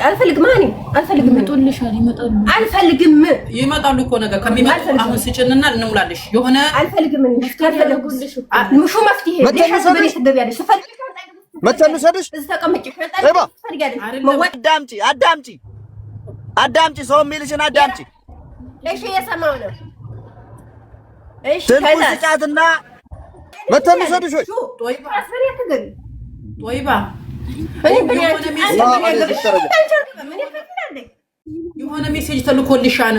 አልፈልግም ማኒ አልፈልግም ይመጣሉ እኮ ነገር ከሚመጣ አሁን ስጭንና እንሙላልሽ የሆነ አልፈልግም ካልፈለጉልሽ ምሹ መፍትሄ መተንሰድሽ አዳምጪ ሰው የሚልሽን አዳምጪ እሺ የሰማው ነው እሺ ስጫትና መተንሰድሽ ወይ ጦይባ የሆነ ሜሴጅ ተልኮልሻል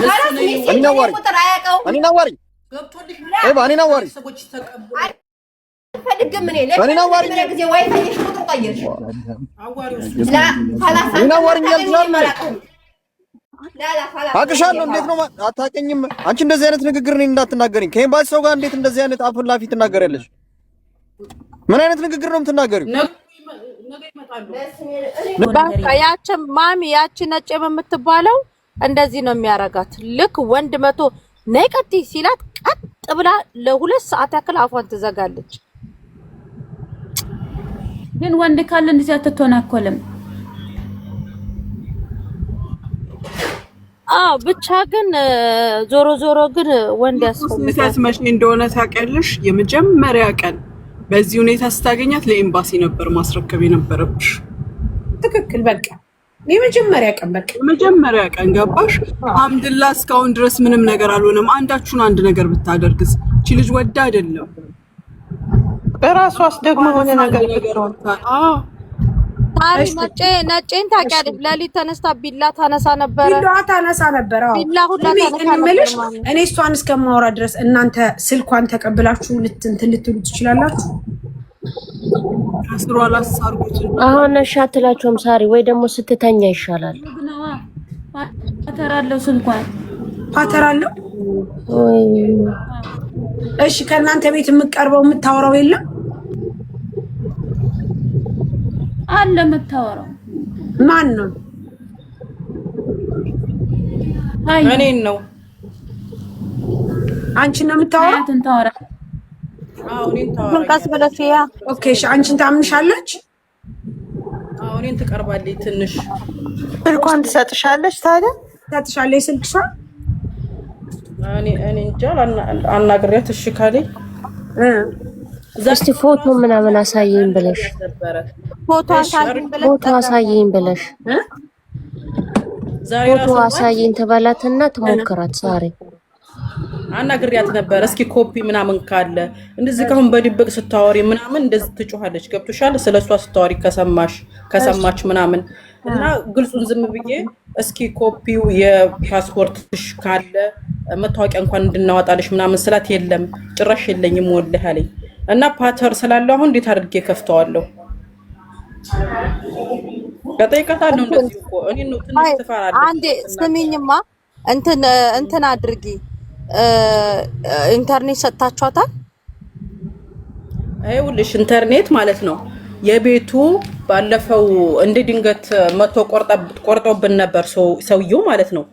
አቅሻለሁ እንዴት ነው አታውቂኝም አንቺ እንደዚህ አይነት ንግግር እኔን እንዳትናገሪኝ ከኤምባሲ ሰው ጋር እንዴት እንደዚህ አይነት አፍን ላፊ ትናገሪያለሽ ምን አይነት ንግግር ነው የምትናገሪው በቃ ያቺ ማሚ ያቺ ነጭ የምትባለው እንደዚህ ነው የሚያረጋት ልክ ወንድ መቶ ነይ ቀጥ ሲላት ቀጥ ብላ ለ2 ሰዓት ያክል አፏን ትዘጋለች ግን ወንድ ካለ እንደዚህ አትተናኮልም ብቻ ግን ዞሮ ግን ወንድ ያስፈልጋል መቼ እንደሆነ ታውቂያለሽ የመጀመሪያ ቀን በዚህ ሁኔታ ስታገኛት ለኤምባሲ ነበር ማስረከብ የነበረብሽ ትክክል በቃ የመጀመሪያ ቀን ገባሽ አልሐምዱሊላህ እስካሁን ድረስ ምንም ነገር አልሆነም አንዳችሁን አንድ ነገር ብታደርግስ እቺ ልጅ ወዳ አይደለም በራሷስ ደግሞ ሆነ ነገር ታሪ ነጭን ታውቂያለሽ ለሊት ተነስታ ቢላ ታነሳ ነበር ቢላ ሁላ ታነሳ ነበር እኔ እሷን እስከማወራ ድረስ እናንተ ስልኳን ተቀብላችሁ ልትሉ ትችላላችሁ አስሩ አላሳርጉት አሁን ሻትላችሁም ሳሪ ወይ ደግሞ ስትተኛ ይሻላል ፓተራለው ስልኳን ፓተራለው እሺ ከእናንተ ቤት የምትቀርበው የምታወራው የለም አለ የምታወራው ማን ነው እኔን ነው አንቺ ነው የምታወራው እንትን ታወራ እኔን ታወራ ቀስ ብለሽ ያ ኦኬ እሺ አንቺን ታምንሻለች እኔን ትቀርባለች ትንሽ ስልኳን ትሰጥሻለች ታዲያ ታጥሻለች ስልክሽ እኔ እንጃ አናግሪያት እሺ ካለኝ እስቲ ፎቶ ምናምን አሳየኝ ብለሽ ፎቶ አሳየኝ ብለሽ ፎቶ አሳየኝ ተባላትና ትሞክራት ዛሬ አናግሪያት ነበር እስኪ ኮፒ ምናምን ካለ እንደዚህ ካሁን በድብቅ ስታወሪ ምናምን እንደዚህ ትጮሃለች ገብቶሻል ስለሷ ስታወሪ ከሰማች ምናምን እና ግልጹን ዝም ብዬ እስኪ ኮፒው የፓስፖርትሽ ካለ መታወቂያ እንኳን እንድናወጣልሽ ምናምን ስላት የለም ጭራሽ የለኝም ወልህ አለኝ እና ፓተር ስላለው አሁን እንዴት አድርጌ ከፍተዋለሁ ከጠይቀታለሁ እንደዚህ እኮ እኔ ነው ትንሽ ተፈራለሁ አንዴ ስሚኝማ እንትን አድርጊ ኢንተርኔት ሰጣችኋታል አይውልሽ ኢንተርኔት ማለት ነው የቤቱ ባለፈው እንደ ድንገት መቶ ቆርጦብን ነበር ሰውየው ማለት ነው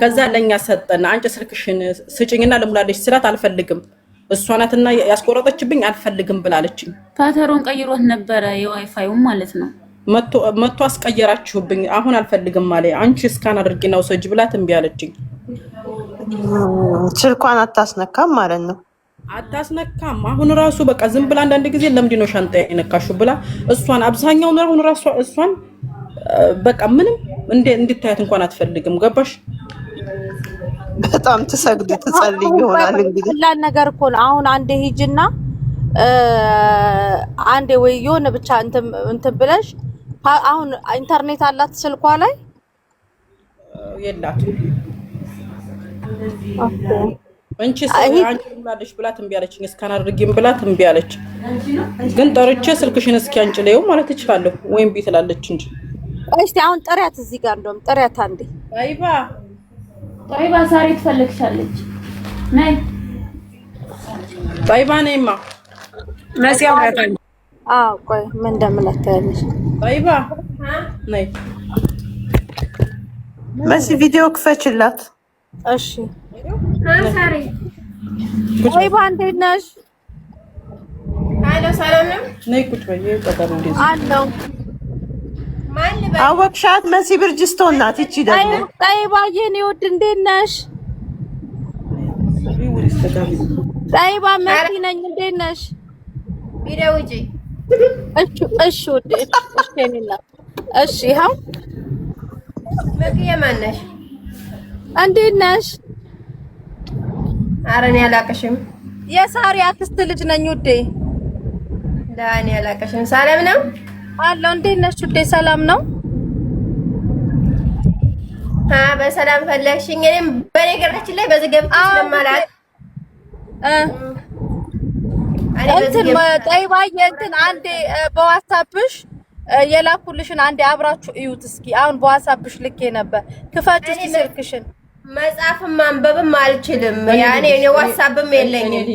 ከዛ ለኛ ሰጠና አንቺ ስልክሽን ስጭኝና ለሙላለሽ ስላት አልፈልግም እሷ ናትና ያስቆረጠችብኝ አልፈልግም ብላለችኝ ፓተሩን ቀይሮት ነበር የዋይፋዩ ማለት ነው መቶ አስቀየራችሁብኝ አሁን አልፈልግም ማለት አንቺ ስካን አድርጊና ወሰጅ ብላት እምቢ አለችኝ ስልኳን አታስነካም ማለት ነው አታስነካም አሁን ራሱ በቃ ዝም ብላ አንድ ጊዜ ለምንድን ነው ሻንጣ የነካሹ ብላ እሷን አብዛኛው ነው አሁን ራሱ እሷን በቃ ምንም እንድታያት እንኳን አትፈልግም ገባሽ በጣም ትጸልይ ይሆናል እንግዲህ ላል ነገር እኮ አሁን አንዴ ሂጅና አንዴ ወይ የሆነ ብቻ እንትን ብለሽ አሁን ኢንተርኔት አላት ስልኳ ላይ የላት አንቺ ሙላለሽ ብላት እምቢ አለችኝ እስካን አድርጊም ብላት እምቢ አለች ግን ጠርቼ ስልክሽን እስኪ አንጭሌው ማለት እችላለሁ ወይም ቢ ትላለች እንጂ እስቲ አሁን ጥሪያት እዚህ ጋር እንደውም ጥሪያት አንዴ طيبة ሳሪ ትፈልግሻለች ነይ طيبة ነይማ መስያው ያታል ቆይ ምን እንደምለታለሽ طيبة ነይ መሲ ቪዲዮ ክፈችላት እሺ ሳሪ طيبة እንዴት ነሽ አሎ ሰላም ነው ነይ ቁጭ በይ ተቀበሉ አለው አወቅሻት? መሲ ብርጅስቶን ናት። እቺ ደግሞ ጠይባ የኔ ውድ እንዴት ነሽ? ጠይባ መሲ ነኝ። እንዴት ነሽ? ቢደውጪ እሺ ውድ እሺ ነኝና እሺ ይኸው መክየ ማን ነሽ? እንዴት ነሽ? ኧረ እኔ አላቅሽም። የሳሪ አክስት ልጅ ነኝ ውዴ። ዳኒ አላቅሽም። ሰላም ነው አለው። እንዴት ነሽ ውዴ? ሰላም ነው? በሰላም ፈለግሽኝ? እኔም በነገራችን ላይ በዚህ ገብቼ ስለማላውቅ እንትን ጠይባዬ እንትን አንዴ በዋትስአፕሽ የላኩልሽን አንዴ አብራችሁ እዩት እስኪ። አሁን በዋትስአፕሽ ልኬ ነበር። ክፈች እስኪ ስልክሽን። መጻፍም ማንበብም አልችልም። ያኔ እኔ ዋትስአፕም የለኝም።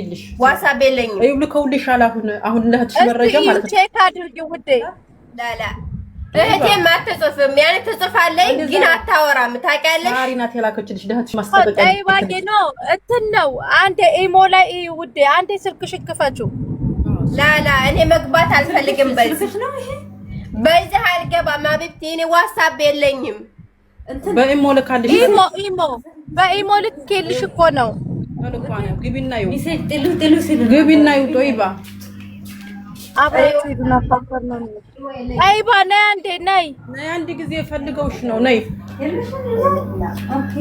ዋትስአፕ የለኝም። እዩ ልከውልሻል። አሁን ለህትሽ መረጃ ማለት ነው። ቼክ አድርጊ ውዴ። ላላ እህቴም አትጽፍም። ያኔ ትጽፋለች ግን አታወራም። ታውቂያለሽ? ሳሪ ናት የላከችልሽ ለህትሽ ማስጠበቂያ። ጠይባዬ ነው እንትን ነው። አንዴ ኢሞ ላይ ውዴ አንዴ ስልክሽን ክፈችው። ላላ እኔ መግባት አልፈልግም። በዚህ አልገባም። አብብቲ እኔ ዋትስአፕ የለኝም። በኢሞ ልካልሽ። በኢሞ ልኬልሽ እኮ ነው። ግቢና ይው ጦይባ አብራችሁ ሂዱና ፓፓር ነው። ጠይባ ነይ አንዴ ነይ አንድ ጊዜ ፈልገውሽ ነው። ነይ ኦኬ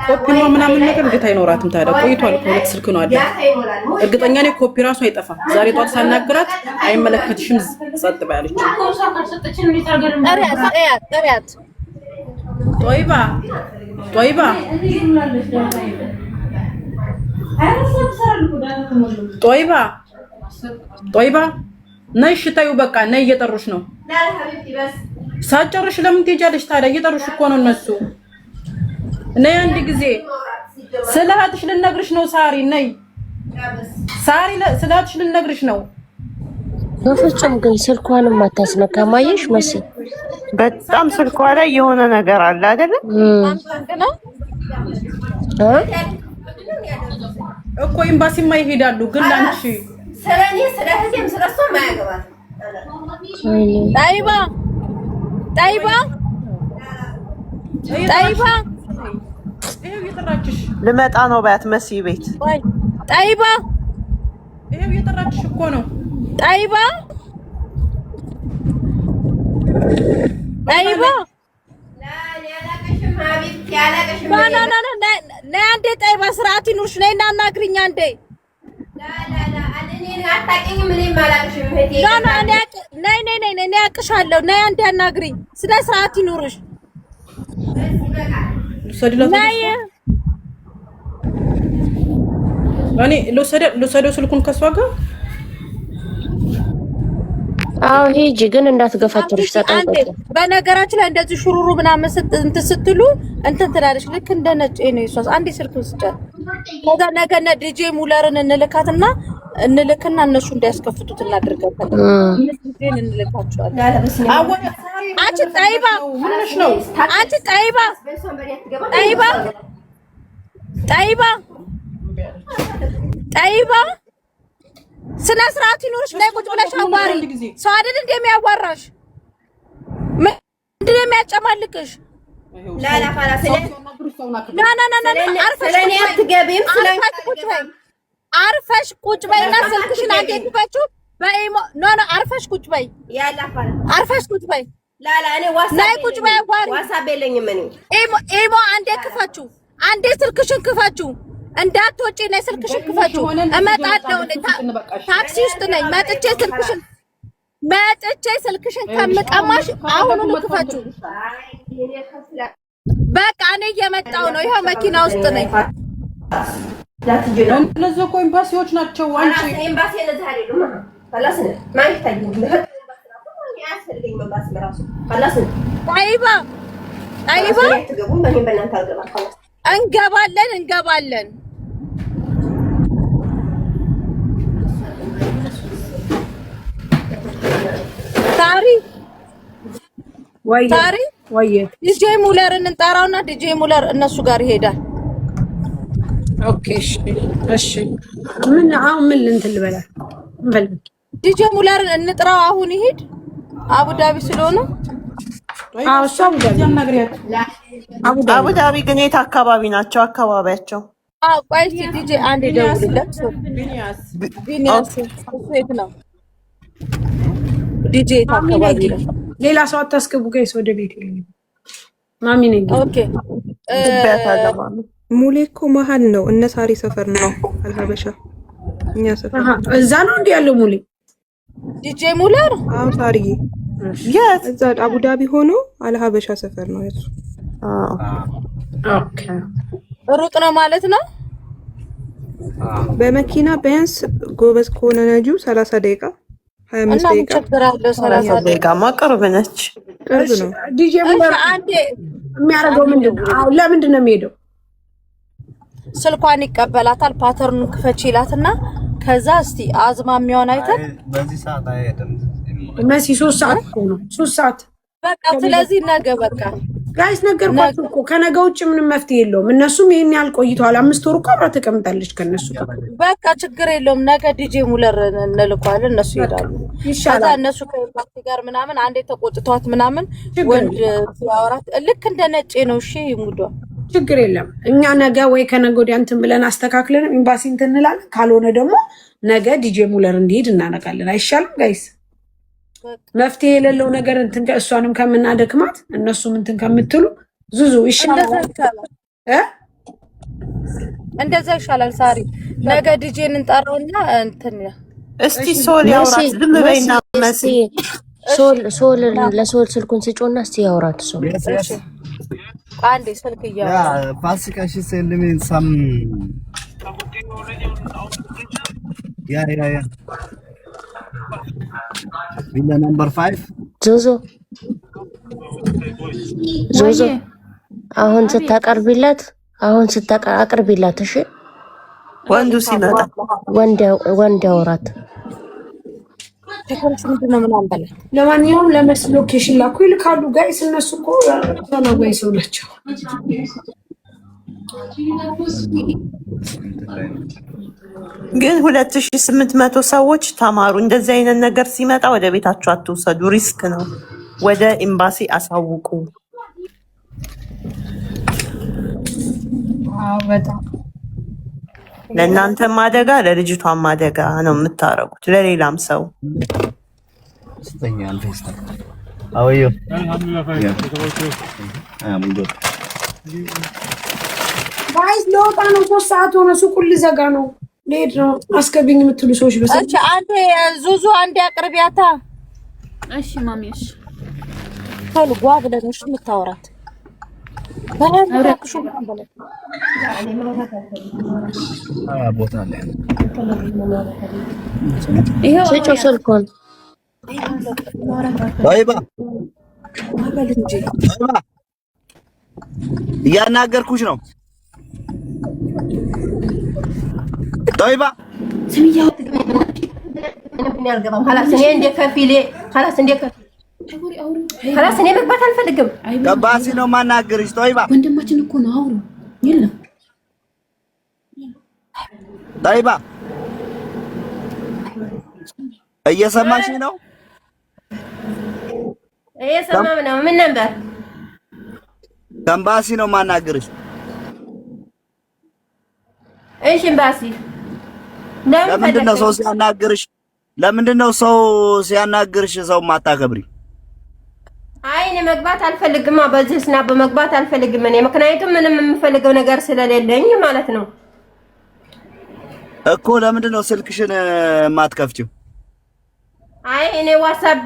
ኮፒ ነው ምናምን ነገር እንዴት አይኖራትም ታዲያ? ቆይቷል እኮ ሁለት ስልክ ነው አለ። እርግጠኛ ነኝ ኮፒ ራሱ አይጠፋም። ዛሬ ጧት ሳናግራት አይመለከትሽም ጸጥ ባያለች። ጠሪያት ጦይባ ነይ ሽታዩ በቃ ነይ፣ እየጠሩሽ ነው። ሳጨርሽ ለምን ትሄጃለሽ ታዲያ? እየጠሩሽ እኮ ነው እነሱ። ነይ አንድ ጊዜ ስለ እህትሽ ልነግርሽ ነው። ሳሪ ነይ፣ ሳሪ ስለ እህትሽ ልነግርሽ ነው። በፍጹም ግን ስልኳንም አታስነካም። አየሽ መሲ በጣም ስልኳ ላይ የሆነ ነገር አለ አይደለ? እኮ ኤምባሲማ ይሄዳሉ። ግን ላንቺ ስለኔ ስለ እህቴም ስለሷ ማያገባት ጠይባ ይሄው እየጠራችሽ ልመጣ ነው ባያት መሲ ቤት። ጠይባ ይሄው እየጠራችሽ እኮ ነው። ጠይባ ነይ አንዴ ጠይባ፣ ስርዓት ይኑርሽ። ነይ እና አናግሪኝ አንዴ። እኔ አቅሻለሁ። ነይ አንዴ አናግሪኝ። ስለ ስርዓት ይኑርሽ። ነይ እኔ ልውሰደው ስልኩን ከሷ ጋር። አዎ ሂጂ፣ ግን እንዳትገፈትርሽ ተጠንቀቂ። በነገራችን ላይ እንደዚህ ሹሩሩ ምናምን ስትሉ እንትን ትላለች። ልክ እንደ ነጭ ነው እሷ። አንዴ ስልኩን ስጫት። ከዛ ነገ ዲጄ ሙለርን እንልካትና እነሱ እንዲያስከፍቱት እናደርጋለን። ዲጄን እንልካቸዋለን። አንቺ ጠይባ ምንሽ ነው? አንቺ ጠይባ ስነ ስርዓት ይኖርሽ። ላይ ቁጭ ብለሽ አዋሪ። ሰው አይደል እንደሚያዋራሽ? ምንድን ነው የሚያጨማልቅሽ? ላላ خلاص አርፈሽ ቁጭ በይና ስልክሽን አንዴ ክፈችው። በኢሞ አርፈሽ ቁጭ በይ። ያላ አርፈሽ ቁጭ በይ። ላላ እኔ ቁጭ በይ። አዋሪ ዋትስአፕ የለኝም እኔ። ኢሞ አንዴ ክፈችው። አንዴ ስልክሽን ክፈችው። እንዳትወጪ ነይ፣ ስልክሽን ክፈችው። እመጣለሁ። ታክሲ ውስጥ ነኝ። መጥቼ ስልክሽን ከምቀማሽ አሁኑኑ ክፈችው። በቃ እኔ እየመጣሁ ነው። ይኸው መኪና ውስጥ ነኝ። እነዚህ እኮ ኤምባሲዎች ናቸው። አንቺ ኤምባሲ ለዛ አይደለም። خلاص ما يحتاج እንገባለን። ታሪ ዲጄ ሙለርን እንጠራውና ዲጄ ሙለር እነሱ ጋር ይሄዳል። ኦኬ እሺ ምን አሁን ምን እንትን ልበላ እንፈልግ ዲጄ ሙለርን እንጥራው አሁን ይሄድ አቡዳቢ ስለሆነ አዎ እሱ አቡዳቢ ግን የት አካባቢ ናቸው አካባቢያቸው? ቆይ እስኪ ዲጄ አንዴ ደውልለት። ቢኒያስ የት ነው ዲጄ? የት አካባቢ ነው? ሌላ ሰው አታስገቡ ጋይስ ወደ ቤት ማሚ ነኝ። ኦኬ ሙሌ እኮ መሀል ነው። እነ ሳሪ ሰፈር ነው አልሀበሻ እኛ ሰፈር እዛ ነው እንዴ ያለው ሙሌ? ዲጄ ሙለር አዎ ሳሪዬ የት? እዛ አቡዳቢ ሆኖ አልሀበሻ ሰፈር ነው እሱ። ኦኬ ሩጥ ነው ማለት ነው። በመኪና ቢያንስ ጎበዝ ከሆነ ነጁ 30 ደቂቃ 25 ደቂቃ 30 ደቂቃ ቅርብ ነች። ቅርብ ነው። ዲጄ ሙለር አንዴ የሚያደርገው ምንድነው? አዎ ለምንድን ነው የሚሄደው? ስልኳን ይቀበላታል። ፓተርኑን ክፈች ይላትና ከዛ እስቲ አዝማሚያውን አይተን በዚህ ሰዓት አይሄድም መሲ 3 ሰዓት ነው 3 ሰዓት በቃ። ስለዚህ ነገ በቃ ጋይስ ነገርኳችሁ እኮ ከነገ ውጭ ምንም መፍትሄ የለውም። እነሱም ይሄን ያህል ቆይተዋል። 5 ወር እኮ አብራ ተቀምጣለች ከነሱ ጋር። በቃ ችግር የለውም። ነገ ዲጄ ሙለር እንልኳለን። እነሱ ይሄዳሉ። ከዛ እነሱ ከፓርቲ ጋር ምናምን አንዴ ተቆጥቷት ምናምን ወንድ ሲያወራት ልክ እንደ ነጬ ነው። እሺ ሙዶ ችግር የለም። እኛ ነገ ወይ ከነገ ወዲያ እንትን ብለን አስተካክለን ኤምባሲ እንትን እንላለን። ካልሆነ ደግሞ ነገ ዲጄ ሙለር እንዲሄድ እናደርጋለን። አይሻልም ጋይስ? መፍትሄ የሌለው ነገር እንትን እሷንም ከምናደክማት እነሱም እንትን ከምትሉ ዙዙ ይሻላል። እንደዛ ይሻላል። ሳሪ ነገ ዲጄን እንጠራውና እንትን እስቲ ሶል ያውራት። ዝም በይና መሲ ሶል ለሶል ስልኩን ስጮና እስቲ ያውራት ሶል አንዴ ስልክ እያወራ ፋሲካ ሺ ሰልሚን ሳም ያ ቪላ ነምበር 5 ዞዞ አሁን ስታቀርቢላት እሺ ወንዱ ሲመጣ ወንድ ያውራት። ለማንኛውም ለመስ ሎኬሽን ላኩ ይልካሉ ጋይስ። እነሱ እኮ ተናጋይ ሰው ናቸው። ግን 2800 ሰዎች ተማሩ። እንደዚህ አይነት ነገር ሲመጣ ወደ ቤታችሁ አትውሰዱ፣ ሪስክ ነው። ወደ ኤምባሲ አሳውቁ። ለእናንተም አደጋ ለልጅቷም አደጋ ነው የምታረጉት፣ ለሌላም ሰው ጋይስ ለወጣ ነው። 3 ሰዓት ሆነ። ሱቁን ልዘጋ ነው። ልሄድ ነው። አስገብኝ የምትሉ ሰዎች በሰ እሺ አንዴ ዙዙ አንዴ አቅርቢያታ። እሺ ማሚ እሺ ፈልጓ ብለሽ የምታወራት ቦታ አለ። ስጮ ስልኩን እያናገርኩሽ ነው። طيبة سمية ያልገባም خلاص እኔ እንደ ከፊሌ خلاص እንደ خلاص እኔ መግባት አልፈልግም። ገባሲ ነው ማናገርሽ። طيبة ወንድማችን እኮ ነው። አውሩ የለም طيبة እየሰማሽ ነው? እየሰማም ነው። ምን ነበር? ገባሲ ነው ማናገርሽ። እሺ ኤምባሲ ለምንድነው ሰው ሲያናግርሽ? ለምንድነው ሰው ሲያናግርሽ ሰው ማታከብሪ? አይ እኔ መግባት አልፈልግም። በዚህ ስና በመግባት አልፈልግም እኔ ምክንያቱም ምንም የምፈልገው ነገር ስለሌለኝ ማለት ነው እኮ። ለምንድነው ስልክሽን ማትከፍቺው? አይ እኔ ዋትስአፕ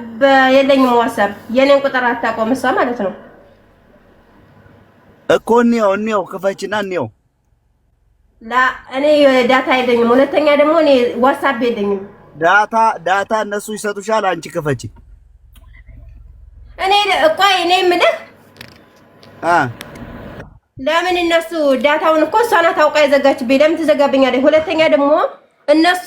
የለኝም። ዋትስአፕ የኔን ቁጥር አታውቀውም እሷ ማለት ነው እኮ። እኔው ክፈችና እኔው ላ እኔ ዳታ የለኝም። ሁለተኛ ደግሞ እኔ ዋትስአፕ የለኝም። ዳታ እነሱ ይሰጡሻል። አንቺ ክፈቺ። እኔ ቆይ እኔ የምልህ ለምን እነሱ ዳታውን እኮ እሷ ናት አውቃ የዘጋችብኝ። ለምን ትዘጋብኛለች? ሁለተኛ ደግሞ እነሱ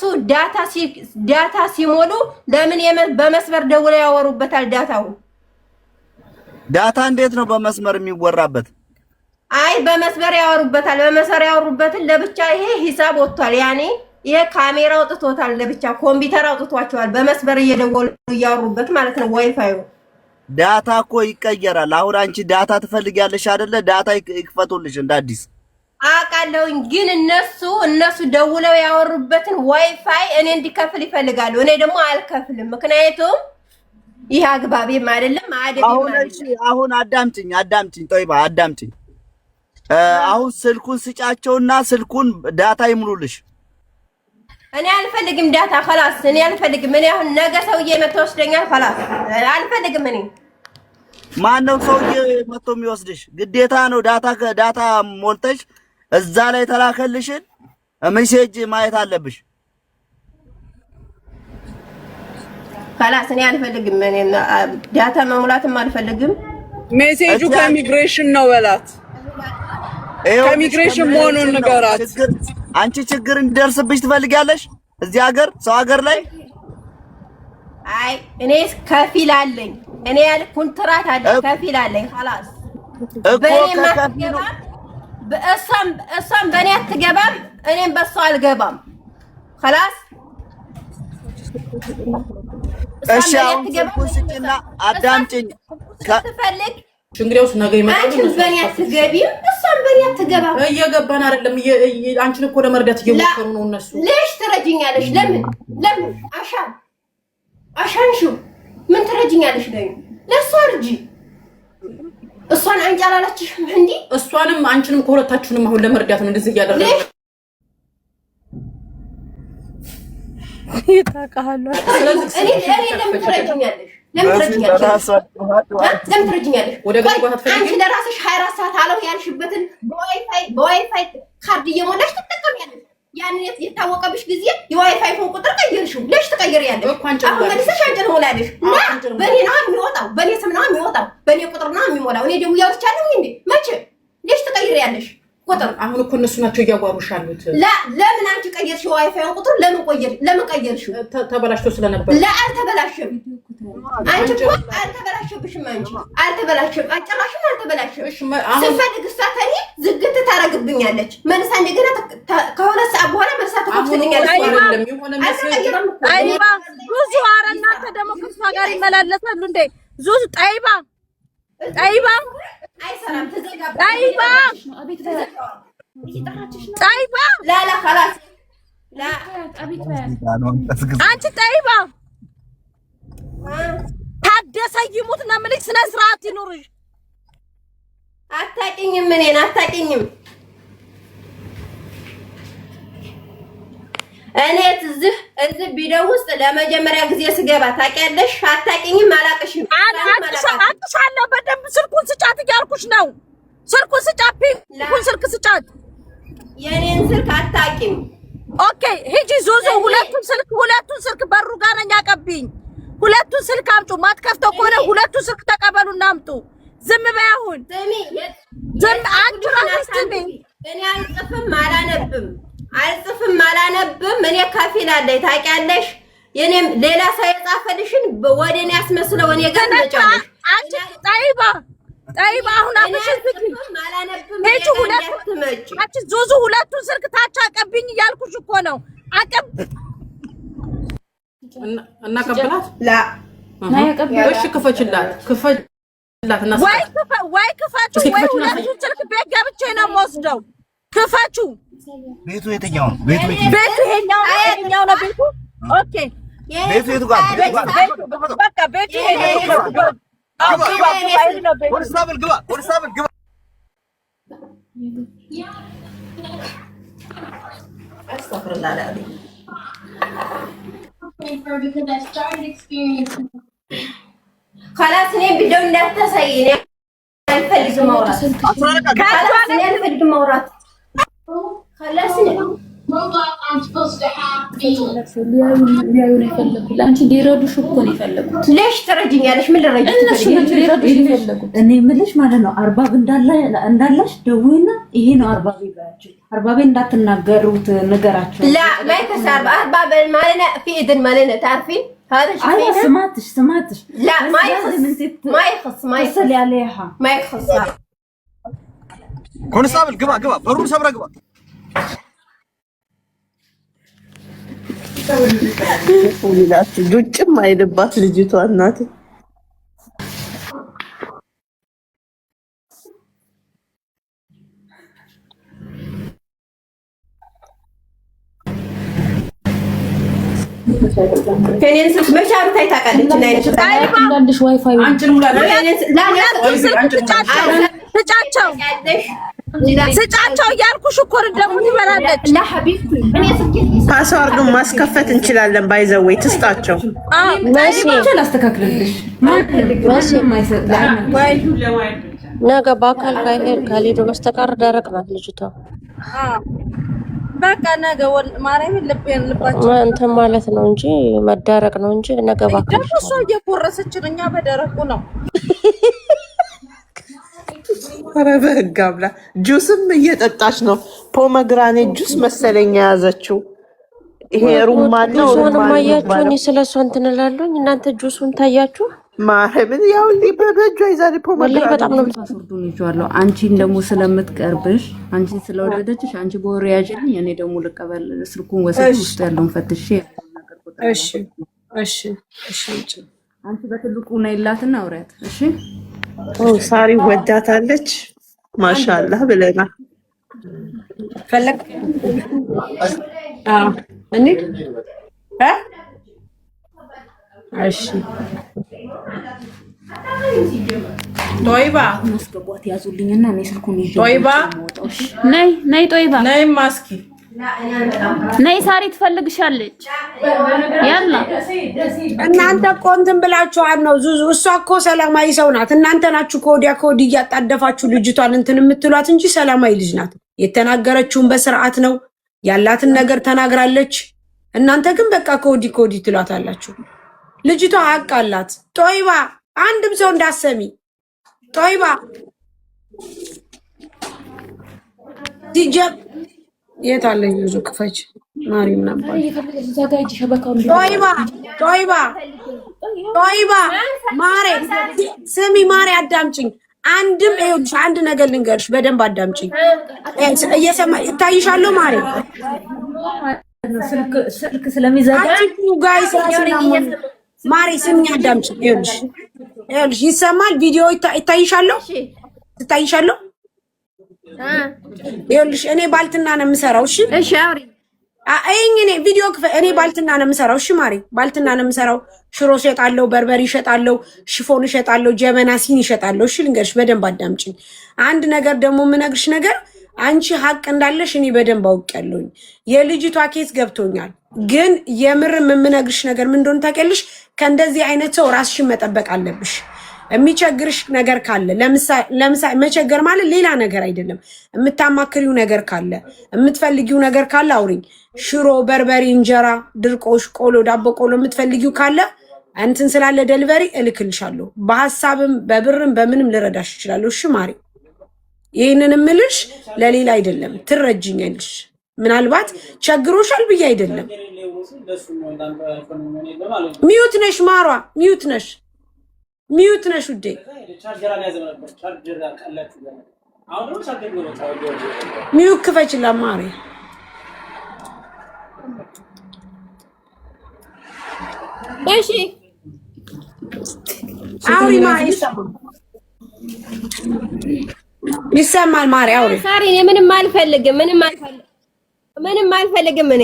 ዳታ ሲሞሉ ለምን በመስመር ደውለው ያወሩበታል? ዳታው ዳታ እንዴት ነው በመስመር የሚወራበት? አይ በመስበር ያወሩበታል። በመስበር ያወሩበትን ለብቻ ይሄ ሂሳብ ወጥቷል። ያኔ ይሄ ካሜራ አውጥቶታል። ለብቻ ኮምፒውተር አውጥቷቸዋል። በመስበር እየደወሉ እያወሩበት ማለት ነው። ዋይፋዩ ዳታ እኮ ይቀየራል። አሁን አንቺ ዳታ ትፈልጊያለሽ አይደለ? ዳታ ይክፈቱልሽ እንደ አዲስ አውቃለሁኝ። ግን እነሱ ደውለው ያወሩበትን ዋይፋይ እኔ እንዲከፍል ይፈልጋሉ። እኔ ደግሞ አልከፍልም። ምክንያቱም ይሄ አግባቤም አይደለም አይደለም። አሁን አዳምጪኝ ጦይባ አዳምጪኝ። አሁን ስልኩን ስጫቸውና ስልኩን ዳታ ይሙሉልሽ። እኔ አልፈልግም ዳታ خلاص እኔ አልፈልግም። እኔ አሁን ነገ ሰውዬ መጥቶ ወስደኛል خلاص አልፈልግም። እኔ ማን ነው ሰውዬ መጥቶ የሚወስድሽ? ግዴታ ነው ዳታ ሞልተሽ እዛ ላይ ተላከልሽን ሜሴጅ ማየት አለብሽ። خلاص እኔ አልፈልግም። እኔ ዳታ መሙላትም አልፈልግም። ሜሴጁ ከኢሚግሬሽን ነው በላት። ከኢሚግሬሽን መሆኑን ንገራት። አንቺ ችግር እንዲደርስብሽ ትፈልጊያለሽ እዚህ ሀገር ሰው ሀገር ላይ? አይ እኔ ከፊል አለኝ። እኔ ያለ ኮንትራት አለ ከፊል አለኝ خلاص በእኔ ማትገባ እሷም በእኔ አትገባም፣ እኔም በሷ አልገባም خلاص። እሺ አሁን ስልኩን ስጪና አዳምጪኝ። ስትፈልግ እንግዲያውስ ነገ ይመጣል። አንቺ በእኔ አትገቢም፣ እሷም በእኔ አትገባም። እየገባን አይደለም። አንቺን እኮ ለመርዳት እየሞከሩ ነው እነሱ። ለሽ ትረጂኛለሽ? ለምን አሻንሹ ምን ትረጂኛለሽ? ለሷ እርጂ። እሷን አንቺ አላለችሽም እንዴ? እሷንም አንቺንም ከሁለታችሁንም አሁን ለመርዳት ነው እንደዚህ እያደረገ ይታቃሉ። እኔ ለምን ትረጂኛለሽ? ለምን ትረጂኛለሽ? አንቺ ለራስሽ 24 ሰዓት አለው ያልሽበትን በዋይፋይ ካርድ እየሞላሽ ትጠቀሚያለሽ። ያንን የታወቀብሽ ጊዜ የዋይፋይ ፎን ቁጥር ቀይርሽው። ለሽ ትቀይሪያለሽ? አሁን መልሰሽ አንቺ ነው ሞላለሽ። በእኔ ነው የሚወጣው፣ በእኔ ስም ነው የሚወጣው፣ በእኔ ቁጥር ነው የሚሞላው። እኔ ደግሞ ያውቻለሁ እንዴ? መቼ ለሽ ትቀይሪያለሽ ቁጥር? አሁን እኮ እነሱ ናቸው እያጓሩሽ ያሉት። ለምን አንቺ ቀየርሽው? ዋይፋይን ቁጥር ለምን ቀየርሽው? ተበላሽቶ ስለነበር። አልተበላሸም። አንቺ እኮ አልተበላሸብሽም። አንቺ አልተበላሸም፣ አጨራሽም አልተበላሸም። ስፈልግ እሳተኒ ዝግት ታረግብኛለች። መልሳ እንደገና ከሁለት ሰዓት በኋላ መልሳ ትከፍትልኛለች። ጠይባ ብዙ ኧረ እናንተ ደግሞ ከእሷ ጋር ይመላለሳሉ እንዴ? ዙዙ ጠይባ አይሰራም። ጠይባ ላላ خلاص ላ አንቺ ጠይባ ታደሰ ይሙት ነው የምልሽ። ስነ ስርዓት ይኑርሽ። አታውቂኝም፣ እኔን አታውቂኝም። እኔ እዚህ ቪዲዮ ውስጥ ለመጀመሪያ ጊዜ ስገባ ታውቂያለሽ? አታውቂኝም፣ አላውቅሽም። አውቅሻለሁ በደንብ። ስልኩን ስጫት እያልኩሽ ነው። ስልኩን ስጫት፣ ፒንኩን ስልክ ስጫት። የኔን ስልክ አታውቂም። ኦኬ ሂጂ ዙዙ፣ ሁለቱን ስልክ በሩ ጋር ነኝ። አቀብኝ። ሁለቱን ስልክ አምጡ። ማትከፍተው ከሆነ ሁለቱን ስልክ ተቀበሉና አምጡ። ዝም በይ አሁን። ዝም አንቺ ራስሽ ዝም በይ። እኔ አልጽፍም አላነብም። እኔ ከፊል አለኝ ታውቂያለሽ። የኔም ሌላ ሰው የጻፈልሽን ወደ እኔ አስመስለው እኔ ጋር ተጫለሽ። አንቺ ጠይባ አሁን አብሽን ፍቅሪ ሄጂ። አንቺ ዙዙ ሁለቱን ስልክ ታች አቀብኝ እያልኩሽ እኮ ነው። እናቀብላት እሺ፣ ክፈችላት እና ወይ ክፈቹ ወይ ሁለቱን ስልክ ቤት ገብቼ ነው የምወስደው። ክፈቹ። ቤቱ የትኛው ነው? ቤቱ ይሄኛው ነው ቤቱ። ኦኬ ቤቱ የቱ ጋር? በቃ ቤቱ ይሄኛው ነው። خلاص እኔ ቪዲዮ እንዳታሳይ። እኔ አልፈልግም ማውራት። خلاص አንቺ ሊረዱሽ እኮ ነው የፈለጉት። ለሽ ትረጂኛለሽ? ምን ልረጂሽ? እነሱ ናቸው ሊረዱሽ የፈለጉት። እኔ የምልሽ ማለት ነው አርባብ እንዳለሽ ደውይና ይሄ ነው አርባብ ይባያችሁ። አርባቤ እንዳትናገሩት ንገራቸው። لا ما يكسر أرباب المالنا في إذن مالنا تعرفين هذا شيء. أيوة سمعتش. لا ما يخص. يصل عليها. ما يخص. ኮንስታብል ግባ ግባ፣ በሩን ሰብረህ ግባ። ዱጭም አይልባት ልጅቷ እናት ከኔን ስልክ በሻሩ ታይታቃለች እና እንዳልሽ ዋይፋይ አንቺን ሙላ ስጫቸው እያልኩሽ እኮ ደግሞ ትበላለች። ፓስዋርዱን ማስከፈት እንችላለን። ባይዘዌይ ትስጣቸው። ላስተካክልልሽ ነገ በአካል ካልሄዱ በስተቀር ደረቅ ናት ልጅቷ። በቃ ነገ ማርያምን ልባቸው እንትን ማለት ነው እንጂ መዳረቅ ነው እንጂ ነገ በአካል እሷ እየቆረሰች ነው። እኛ በደረቁ ነው። ኧረ በህግ አብላ ጁስም እየጠጣች ነው። ፖመግራኔት ጁስ መሰለኝ የያዘችው። ይሄ ሩማን ነው። ጁሱን ማያችሁ? እኔ ስለሷ እንትን እላለሁኝ። እናንተ ጁሱን ታያችሁ? ማህምን ያው በበጇ ይዛል ፖመግራኔት። በጣም ነው ፓስወርዱን ይዟለሁ። አንቺን ደግሞ ስለምትቀርብሽ አንቺን ስለወደደችሽ አንቺ በወሬ ያጅልኝ፣ እኔ ደግሞ ልቀበል። ስልኩን ወሰድ ውስጥ ያለውን ፈትሼ እሺ እሺ እሺ። አንቺ በትልቁ ነው ይላትና አውሪያት። እሺ ሳሪ ወዳታለች። ማሻአላህ ብለናል። ፈለግ እኔ እሺ ጦይባ ማስገባት ያዙልኝና እኔ ስልኩን ይዤ ጦይባ ነይ ጦይባ ነይ ማስኪ ነይ ሳሪ ትፈልግሻለች። ያላ እናንተ እኮ እንትን ብላችኋል ነው ዙዙ። እሷ እኮ ሰላማዊ ሰው ናት። እናንተ ናችሁ ከወዲያ ከወዲህ እያጣደፋችሁ ልጅቷን እንትን የምትሏት እንጂ ሰላማዊ ልጅ ናት። የተናገረችውን በስርዓት ነው ያላትን ነገር ተናግራለች። እናንተ ግን በቃ ከወዲህ ከወዲህ ትሏታላችሁ። ልጅቷ ሀቅ አላት። ጦይባ አንድም ሰው እንዳሰሚ ጦይባ ዲጀብ የት አለኝ? ብዙ ክፈች ማሪም ነበር። ጦይባ ማሬ ስሚ ማሬ አዳምጪኝ። አንድም ይኸውልሽ አንድ ነገር ልንገርሽ፣ በደንብ አዳምጪኝ። እየሰማ ይታይሻለሁ ማሬ ስልክ ስለሚዘጋ ጋይስ ማሬ ስሚ አዳምጪኝ። ይኸውልሽ ይሰማል። ቪዲዮ ይታይሻለሁ ትታይሻለሁ። ይኸውልሽ እኔ ባልትና ነው የምሰራው። እሺ እሺ አውሪ እኔ ቪዲዮ እኔ ባልትና ነው የምሰራው። እሺ ማሪ ባልትና ነው የምሰራው። ሽሮ እሸጣለሁ፣ በርበሬ እሸጣለሁ፣ ሽፎን እሸጣለሁ፣ ጀበና ሲኒ እሸጣለሁ። እሺ ልንገርሽ፣ በደንብ አዳምጪኝ። አንድ ነገር ደግሞ የምነግርሽ ነገር አንቺ ሀቅ እንዳለሽ እኔ በደንብ አውቄያለሁኝ። የልጅቷ ኬስ ገብቶኛል። ግን የምርም የምነግርሽ ነገር ምን እንደሆነ ታውቂያለሽ? ከእንደዚህ አይነት ሰው ራስሽን መጠበቅ አለብሽ። የሚቸግርሽ ነገር ካለ ለምሳሌ መቸገር ማለት ሌላ ነገር አይደለም። የምታማክሪው ነገር ካለ የምትፈልጊው ነገር ካለ አውሪኝ። ሽሮ፣ በርበሬ፣ እንጀራ፣ ድርቆሽ፣ ቆሎ፣ ዳቦ ቆሎ የምትፈልጊው ካለ እንትን ስላለ ደሊቨሪ እልክልሻለሁ። በሐሳብም በብርም በምንም ልረዳሽ እችላለሁ። እሺ ማሪ፣ ይህንን እምልሽ ለሌላ አይደለም፣ ትረጅኛለሽ። ምናልባት ቸግሮሻል ብዬ አይደለም። ሚዩት ነሽ ማሯ፣ ሚዩት ነሽ ሚዩት ነሽ ውዴ። ሚዩት ክፈችላ ማሪ። እሺ አውሪ ማሪ። ይሰማል ማሪ አውሪ። ሳሪ እኔ ምንም አልፈልግም። ምንም አልፈልግም። እኔ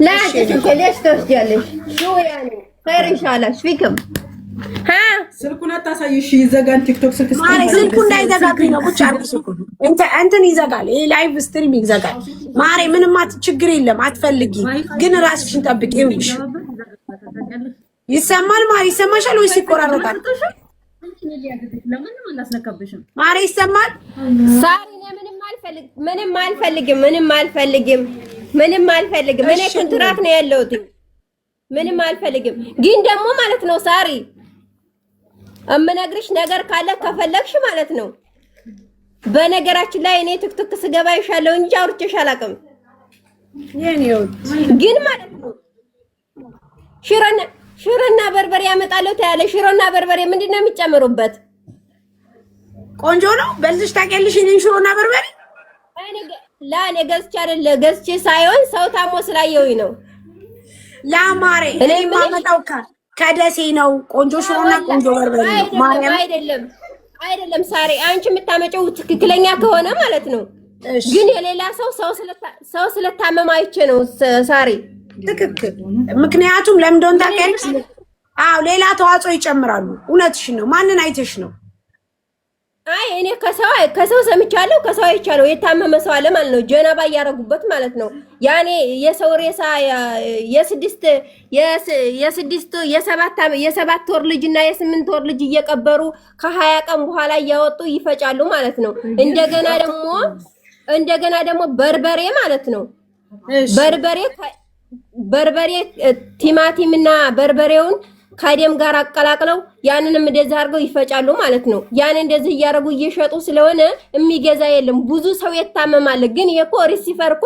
ላንቺ ከለሽ ተወስጃለሽ። ሹ ያኔ خير ان شاء الله شفيكم ስልኩን አታሳይሽ። ይዘጋን ቲክቶክ ስልክ ማሪ ስልኩ እንዳይዘጋብኝ ነው። ቁጭ አድርጉ ስልኩን። እንትን ይዘጋል። ይሄ ላይቭ ስትሪም ይዘጋል። ማሪ ምንም ችግር የለም። አትፈልጊ ግን ራስሽን ጠብቂ። ይኸውልሽ ይሰማል ማሪ። ይሰማሻል ወይስ ይቆራረጣል? ማሪ ይሰማል? ሳሪ ምንም አልፈልግም። እኔ ኮንትራት ነው ያለሁት። ምንም አልፈልግም። ግን ደግሞ ማለት ነው ሳሪ እምነግርሽ ነገር ካለ ከፈለግሽ ማለት ነው። በነገራችን ላይ እኔ ቲክቶክ ስገባ ይሻለው እንጂ አውርቼሽ አላውቅም። ግን ማለት ነው ሽሮና በርበሬ ያመጣለው ታያለ። ሽሮና በርበሬ ምንድነው የሚጨምሩበት? ቆንጆ ነው። በልተሽ ታውቂያለሽ? እኔን ሽሮና በርበሬ እኔ ገዝቼ አይደለ ገዝቼ ሳይሆን ሰው ታሞ ስላየሁኝ ነው። ለማሬ እኔ ማመጣው ከደሴ ነው። ቆንጆ ሽሮና ቆንጆ በርበሬ ነው። ማርያም አይደለም ሳሪ፣ አንቺ የምታመጪው ትክክለኛ ከሆነ ማለት ነው። ግን የሌላ ሰው ስለታመመ አይቼ ነው ሳሪ። ትክክል። ምክንያቱም ለምንድን ታውቂያለሽ? አዎ ሌላ ተዋጽኦ ይጨምራሉ። እውነትሽን ነው። ማንን አይተሽ ነው? አይ እኔ ከሰው ሰምቻለሁ፣ ከሰው አይቻለሁ። የታመመ ሰው አለ ማለት ነው። ጀናባ እያረጉበት ማለት ነው። ያኔ የሰው ሬሳ የሰባት ወር ልጅና የ8 ወር ልጅ እየቀበሩ ከ20 ቀን በኋላ እያወጡ ይፈጫሉ ማለት ነው። እንደገና ደግሞ በርበሬ ማለት ነው። በርበሬ ቲማቲምና በርበሬውን ከደም ጋር አቀላቅለው ያንንም እንደዚህ አድርገው ይፈጫሉ ማለት ነው። ያን እንደዚህ እያደረጉ እየሸጡ ስለሆነ የሚገዛ የለም። ብዙ ሰው የታመማል። ግን የኮ ሪሲፈር እኮ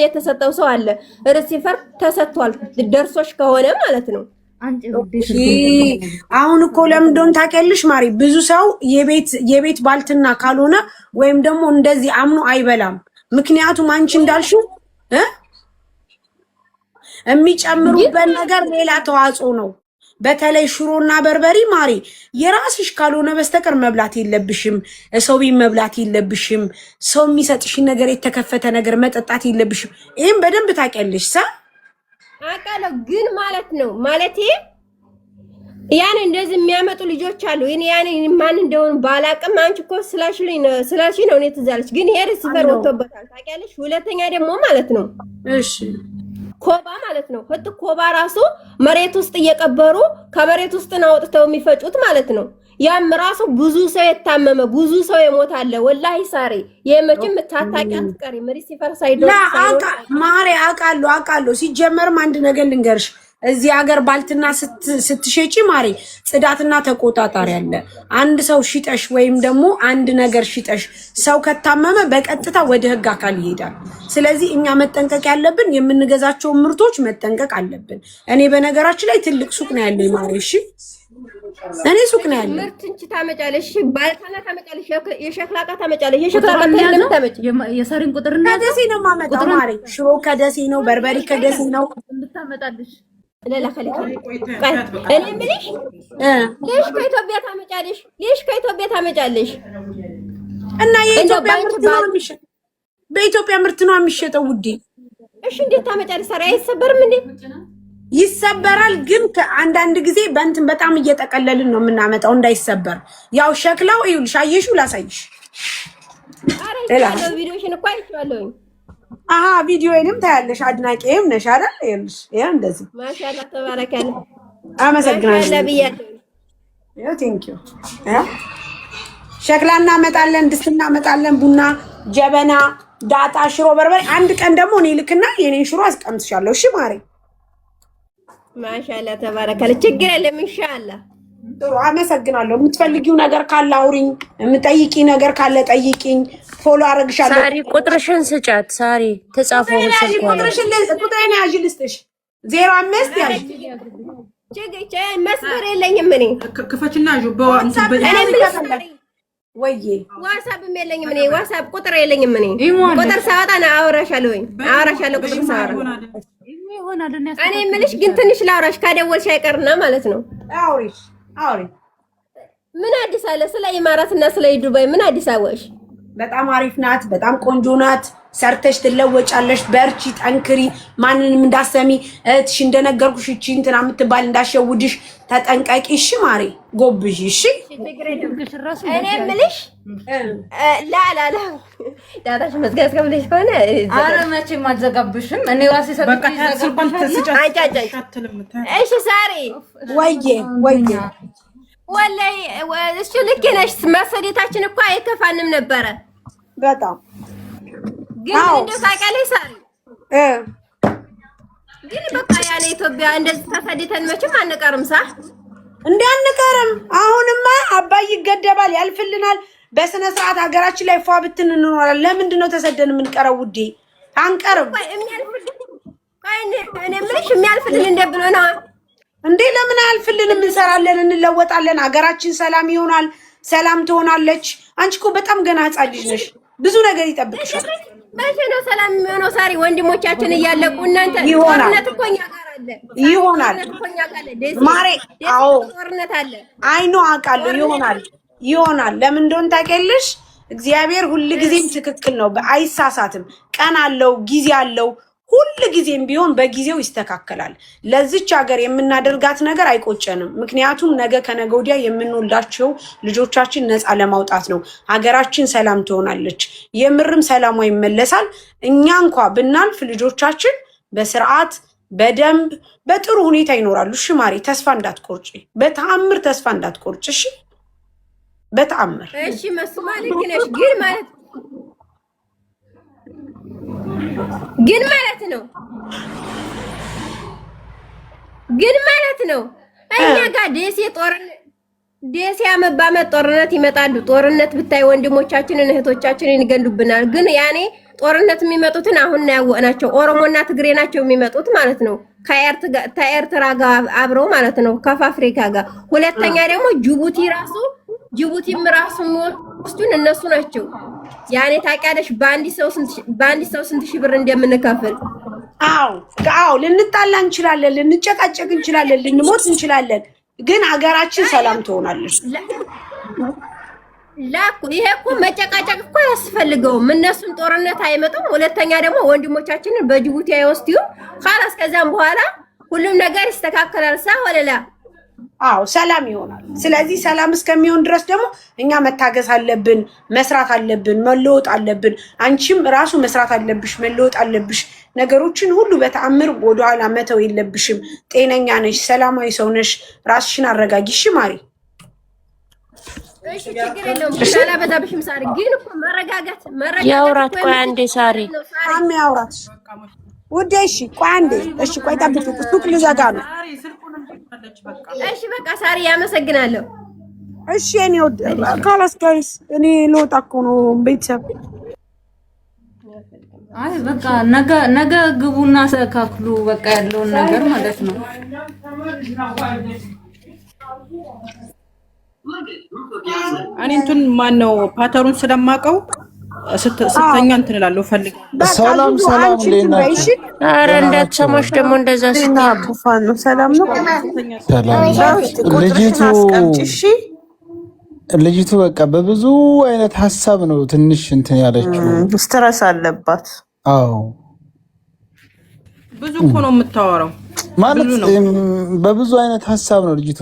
የተሰጠው ሰው አለ። ሪሲፈር ተሰጥቷል ደርሶሽ ከሆነ ማለት ነው። አሁን እኮ ለምንድን ታውቂያለሽ ማሪ? ብዙ ሰው የቤት ባልትና ካልሆነ ወይም ደግሞ እንደዚህ አምኖ አይበላም። ምክንያቱም አንቺ እንዳልሽው የሚጨምሩበት ነገር ሌላ ተዋጽኦ ነው። በተለይ ሽሮና በርበሬ ማሪ የራስሽ ካልሆነ በስተቀር መብላት የለብሽም። ሰው ቤት መብላት የለብሽም። ሰው የሚሰጥሽ ነገር የተከፈተ ነገር መጠጣት የለብሽም። ይሄን በደንብ ታውቂያለሽ። አውቃለሁ። ግን ማለት ነው ማለት ያን እንደዚህ የሚያመጡ ልጆች አሉ። ያን ማን እንደሆነ ባላቅም አንቺ እኮ ስላልሽኝ ነው እኔ ትዝ አለች። ግን ይሄ ሪሲቨር ወጥቶበታል ታውቂያለሽ። ሁለተኛ ደግሞ ማለት ነው እሺ ኮባ ማለት ነው። ኮባ ራሱ መሬት ውስጥ እየቀበሩ ከመሬት ውስጥ ነው አውጥተው የሚፈጩት ማለት ነው። ያም ራሱ ብዙ ሰው የታመመ ብዙ ሰው የሞታለ። ወላሂ ሳሪ የመቼም ታታቂያት ቀሪ ሪሲቨር ሳይዶ ማሪ አውቃለሁ። ሲጀመርም አንድ ነገር ልንገርሽ፣ እዚህ ሀገር ባልትና ስትሸጪ ማሪ ጽዳትና ተቆጣጣሪ አለ። አንድ ሰው ሽጠሽ ወይም ደግሞ አንድ ነገር ሽጠሽ ሰው ከታመመ በቀጥታ ወደ ህግ አካል ይሄዳል። ስለዚህ እኛ መጠንቀቅ ያለብን የምንገዛቸው ምርቶች መጠንቀቅ አለብን። እኔ በነገራችን ላይ ትልቅ ሱቅ ነው ያለኝ ማሪ። እሺ እኔ ሱቅ ነው ያለኝ። ምርት እንቺ ታመጫለሽ፣ ባልታና ታመጫለሽ፣ የሸክላ ዕቃ ታመጫለሽ። የሸክላ ዕቃ ለምን ታመጪ? የሳሪን ቁጥርና ከደሴ ነው ማመጣው ማሪ። ሽሮ ከደሴ ነው፣ በርበሬ ከደሴ ነው እንድታመጣልሽ ለላ ከለከ እኔ ምንሽ ለሽ ከኢትዮጵያ ታመጫለሽ፣ ለሽ ከኢትዮጵያ ታመጫለሽ። እና የኢትዮጵያ ምርት ነው የሚሸጥ፣ በኢትዮጵያ ምርት ነው የሚሸጠው ውዴ። እሺ እንዴት ታመጫለሽ? ሰራ አይሰበርም እንዴ? ይሰበራል፣ ግን ከአንዳንድ ጊዜ በእንትን በጣም እየጠቀለልን ነው የምናመጣው እንዳይሰበር። ያው ሸክላው ይኸውልሽ፣ አየሽው፣ ላሳይሽ። አረ ቪዲዮሽን እኮ አይቼዋለሁ። አሃ ቪዲዮዬንም ታያለሽ፣ አድናቂዬም ነሽ አይደል? ይኸውልሽ ይሄ እንደዚህ ማሻአላ ተባረከለ። አመሰግናለሁ ለብያለሁ። ያው ቴንክ ዩ። ሸክላ እናመጣለን፣ ድስት እናመጣለን፣ ቡና፣ ጀበና፣ ዳጣ፣ ሽሮ፣ በርበሬ። አንድ ቀን ደግሞ እኔ ልክና የኔን ሽሮ አስቀምጥሻለሁ። እሺ ማሬ? ማሻአላ ተባረከለ። ችግር የለም ኢንሻአላህ። ጥሩ አመሰግናለሁ። የምትፈልጊው ነገር ካለ አውሪኝ፣ የምጠይቂ ነገር ካለ ጠይቂኝ። ፎሎ አረግሻለሁ። ሳሪ ቁጥርሽን ስጫት። ሳሪ ተጻፈው ቁጥሬን ያዥ ልስጥሽ። 05 ያዥ። መስመር የለኝም እኔ ክፈችና ወይዬ ዋትስአፕም የለኝም እኔ ዋትስአፕ ቁጥር የለኝም እኔ ቁጥር ሳወጣ ነው አወራሻለሁ። ቁጥር ሳወራ እኔ የምልሽ ግን ትንሽ ላውራሽ ካደወልሽ አይቀርና ማለት ነው። አውሪ። ምን አዲስ አለ? ስለ ኢማራትና ስለ ዱባይ ምን አዲስ አወሽ? በጣም አሪፍ ናት። በጣም ቆንጆ ናት። ሰርተሽ ትለወጫለሽ። በርቺ፣ ጠንክሪ። ማንንም እንዳሰሚ እህትሽ እንደነገርኩሽ እቺ እንትና የምትባል እንዳሸውድሽ ተጠንቀቂ። እሺ ማሬ ጎብዥ። እሺ እኔ የምልሽ ላ ዳታሽ መዝጋት ከብለሽ ከሆነ አረ መቼም አልዘጋብሽም። እኔ ዋሴ እሺ ሳሪ ወይዬ ወላሂ እሱ ልክ ነሽ። መሰደታችን እኮ አይከፋንም ነበረ በጣም ግን እንደው ታውቂያለሽ ሳሪ ግን በቃ ያለ ኢትዮጵያ እንደዚህ ተሰደተን መቼም አንቀርም። ሳ እንዴ አንቀርም። አሁንማ አባይ ይገደባል፣ ያልፍልናል። በስነ ስርዓት ሀገራችን ላይ ፏ ብትን እንኖራለን። ለምንድን ነው ተሰደን የምንቀረው ውዴ? አንቀርም። እኔ የምልሽ የሚያልፍልን እንደ ብሎ ነው እንዴ? ለምን አያልፍልንም? እንሰራለን፣ እንለወጣለን፣ ሀገራችን ሰላም ይሆናል። ሰላም ትሆናለች። አንቺ እኮ በጣም ገና ህፃን ልጅ ነሽ፣ ብዙ ነገር ይጠብቅሻል። መቼ ነው ሰላም የሚሆነው? ሳሪ ወንድሞቻችን እያለቁ እናንተ ጦርነት እኮ እኛ ጋር አለ። ይሆናል ማሬ። አዎ ጦርነት አለ። አይኖ አውቃለሁ። ይሆናል። ለምን እንደሆነ ታውቂያለሽ? እግዚአብሔር ሁልጊዜም ትክክል ነው፣ አይሳሳትም። ቀን አለው፣ ጊዜ አለው። ሁልጊዜም ቢሆን በጊዜው ይስተካከላል። ለዚች ሀገር የምናደርጋት ነገር አይቆጨንም። ምክንያቱም ነገ ከነገ ወዲያ የምንወልዳቸው ልጆቻችን ነፃ ለማውጣት ነው። ሀገራችን ሰላም ትሆናለች። የምርም ሰላሟ ይመለሳል። እኛ እንኳ ብናልፍ ልጆቻችን በስርዓት በደንብ በጥሩ ሁኔታ ይኖራሉ። እሺ ማሪ፣ ተስፋ እንዳትቆርጪ፣ በተአምር ተስፋ እንዳትቆርጪ። እሺ በተአምር እሺ። መስማ ልክ ነሽ፣ ግን ማለት ነው እኛ ጋር ደሴ አመት ጦርነት ይመጣሉ። ጦርነት ብታይ ወንድሞቻችንን እህቶቻችንን ይገሉብናል። ግን ያኔ ጦርነት የሚመጡትን አሁን ነው ያወቅናቸው። ኦሮሞና ትግሬ ናቸው የሚመጡት ማለት ነው። ከኤርትራ ጋር አብረው ማለት ነው፣ ከአፍሪካ ጋር። ሁለተኛ ደግሞ ጅቡቲም ራሱ የሚወስዱን እነሱ ናቸው። ያኔ ታውቂያለሽ በአንድ ሰው ስንት ሺህ ብር እንደምንከፍል። አዎ ልንጣላ እንችላለን፣ ልንጨቃጨቅ እንችላለን፣ ልንሞት እንችላለን። ግን ሀገራችን ሰላም ትሆናለች። ይሄ እኮ መጨቃጨቅ እኮ አያስፈልገውም። እነሱን ጦርነት አይመጡም። ሁለተኛ ደግሞ ወንድሞቻችንን በጅቡቲ አይወስዱም። ካላስ ከዛም በኋላ ሁሉም ነገር ይስተካከላል። ወለላ አዎ ሰላም ይሆናል። ስለዚህ ሰላም እስከሚሆን ድረስ ደግሞ እኛ መታገስ አለብን፣ መስራት አለብን፣ መለወጥ አለብን። አንቺም ራሱ መስራት አለብሽ፣ መለወጥ አለብሽ። ነገሮችን ሁሉ በተአምር ወደኋላ መተው የለብሽም። ጤነኛ ነሽ፣ ሰላማዊ ሰው ነሽ። ራስሽን አረጋጊ። እሺ ማሪ። እሺ ችግር የለውም። አላበዛብሽም ሳሪ። ግን እኮ መረጋጋት ያውራት። ቆይ አንዴ ሳሪ ያውራት ውዴ። እሺ ቆይ አንዴ። እሺ ቆይ ጠብቂ፣ ሱቅ ልዘጋ ነው። እሺ በቃ ሳሪ ያመሰግናለሁ። እሺ እኔ ወድ ካላስ ጋይስ እኔ ልወጣ እኮ ነው ቤተሰብ። አይ በቃ ነገ ግቡና አስተካክሉ በቃ ያለውን ነገር ማለት ነው። እኔ እንትን ማነው ፓተሩን ስለማውቀው ስተኛ እንትን እላለሁ ፈልግ። ሰላም እንዴት ኧረ እንዳትሰማሽ ደግሞ እንደዛ ቡፋን ነው። ሰላም ነው። ልጅቱ በቃ በብዙ አይነት ሀሳብ ነው ትንሽ እንትን ያለችው። ስትረስ አለባት። አዎ ብዙ እኮ ነው የምታወራው ማለት በብዙ አይነት ሀሳብ ነው ልጅቱ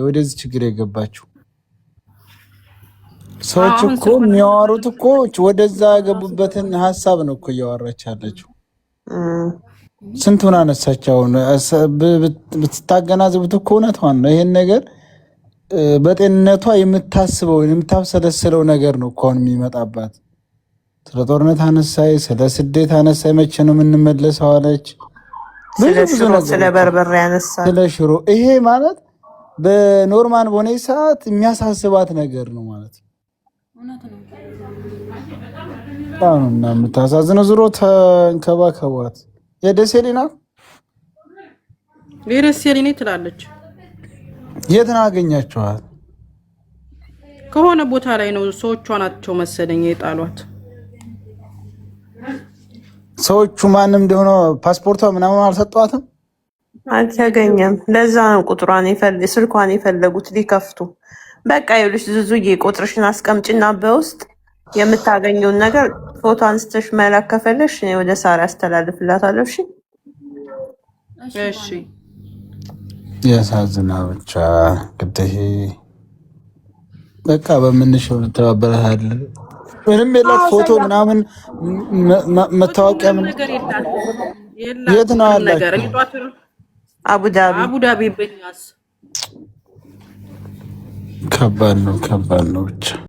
ወደዚህ ችግር የገባችው። ሰዎች እኮ የሚያወሩት እኮ ወደዛ ያገቡበትን ሀሳብ ነው እኮ እያወራች ያለችው። ስንቱን አነሳቸው። ብትታገናዝቡት እኮ እውነቷን ነው። ይሄን ነገር በጤንነቷ የምታስበው የምታብሰለስለው ነገር ነው እኮ አሁን የሚመጣባት። ስለ ጦርነት አነሳይ፣ ስለ ስደት አነሳይ፣ መቼ ነው የምንመለሰው አለች። ስለ በርበሬ ያነሳል፣ ስለ ሽሮ። ይሄ ማለት በኖርማል በሆነ ሰዓት የሚያሳስባት ነገር ነው ማለት ነው። እና የምታሳዝነው ዙሮ ተንከባከቧት። የደሴ ሊና ትላለች። የት ነው አገኛችኋት? ከሆነ ቦታ ላይ ነው። ሰዎቿ ናቸው መሰለኝ የጣሏት። ሰዎቹ ማንም እንደሆነ ፓስፖርቷ ምናምን አልሰጧትም፣ አልተገኘም። ለዛ ነው ስልኳን የፈለጉት ሊከፍቱ። በቃ ይኸውልሽ ዙዙዬ ቁጥርሽን አስቀምጪና በውስጥ የምታገኘውን ነገር ፎቶ አንስተሽ መላክ ከፈለሽ እኔ ወደ ሳሪ አስተላልፍላታለሁ። እሺ። ያሳዝና ብቻ ግዴ በቃ በምንሽው እንተባበራለን። ምንም የላት ፎቶ ምናምን መታወቂያ ምን የት ነው ያላችሁ? አቡዳቢ ከባድ ነው ብቻ